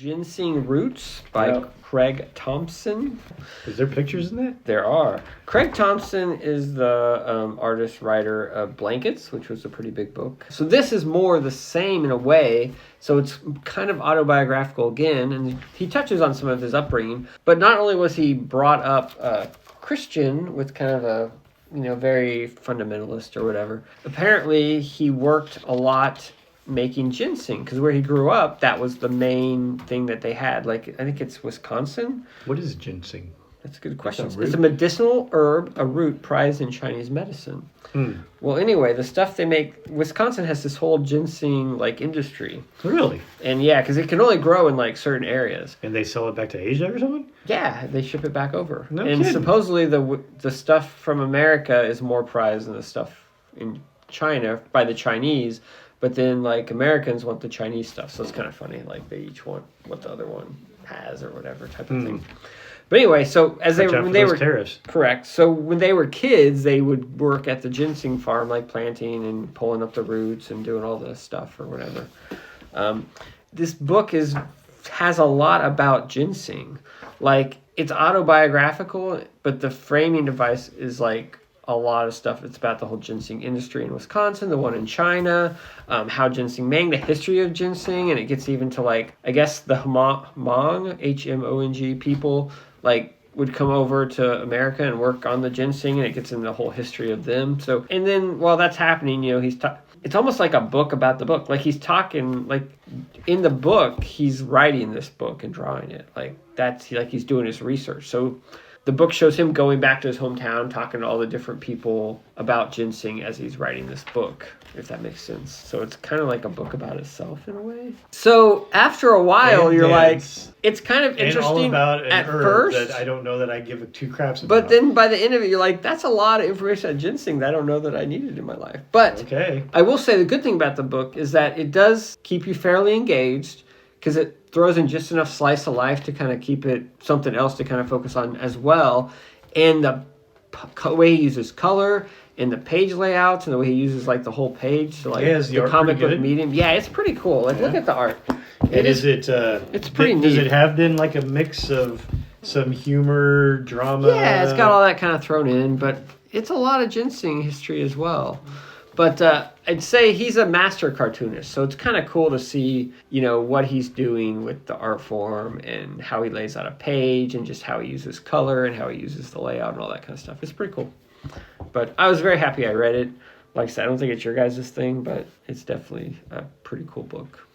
Ginseng Roots by Craig Thompson. Is there pictures in that? There are. Craig Thompson is the artist, writer of Blankets, which was a pretty big book. So this is more the same in a way. So it's kind of autobiographical again, and he touches on some of his upbringing. But not only was he brought up Christian with kind of a, very fundamentalist or whatever. Apparently, he worked a lot making ginseng, because where he grew up, that was the main thing that they had. Like, I think it's Wisconsin. What is ginseng? That's a good question. It's a medicinal herb, a root prized in Chinese medicine. Well, anyway, the stuff they make, Wisconsin has this whole ginseng industry. Really? And yeah, because it can only grow in certain areas. And they sell it back to Asia or something? Yeah, they ship it back over. No and kidding. Supposedly the stuff from America is more prized than the stuff in China by the Chinese. But then, Americans want the Chinese stuff, so it's kind of funny. They each want what the other one has or whatever type of thing. But anyway, so when they were tariffs. Correct. So when they were kids, they would work at the ginseng farm, planting and pulling up the roots and doing all this stuff or whatever. This book has a lot about ginseng. It's autobiographical, but the framing device is a lot of stuff. It's about the whole ginseng industry in Wisconsin, the one in China, how ginseng made, the history of ginseng, and it gets even to I guess the Hmong, H-M-O-N-G people would come over to America and work on the ginseng, and it gets into the whole history of them. So, and then while that's happening, it's almost like a book about the book. He's talking, in the book, he's writing this book and drawing it. He's doing his research. So the book shows him going back to his hometown, talking to all the different people about ginseng as he's writing this book, if that makes sense. So it's kind of like a book about itself in a way. So after a while, it's kind of interesting all about an at herb first. That I don't know that I give two craps about. But then by the end of it, you're that's a lot of information on ginseng that I don't know that I needed in my life. But okay. I will say the good thing about the book is that it does keep you fairly engaged, because it throws in just enough slice of life to kind of keep it something else to kind of focus on as well. And the way he uses color and the page layouts and the way he uses the whole page to the comic book medium. Yeah, it's pretty cool. Look at the art. It's pretty neat. Does it have then a mix of some humor, drama? Yeah, it's got all that kind of thrown in, but it's a lot of ginseng history as well. But I'd say he's a master cartoonist, so it's kind of cool to see, what he's doing with the art form and how he lays out a page and just how he uses color and how he uses the layout and all that kind of stuff. It's pretty cool. But I was very happy I read it. Like I said, I don't think it's your guys' thing, but it's definitely a pretty cool book.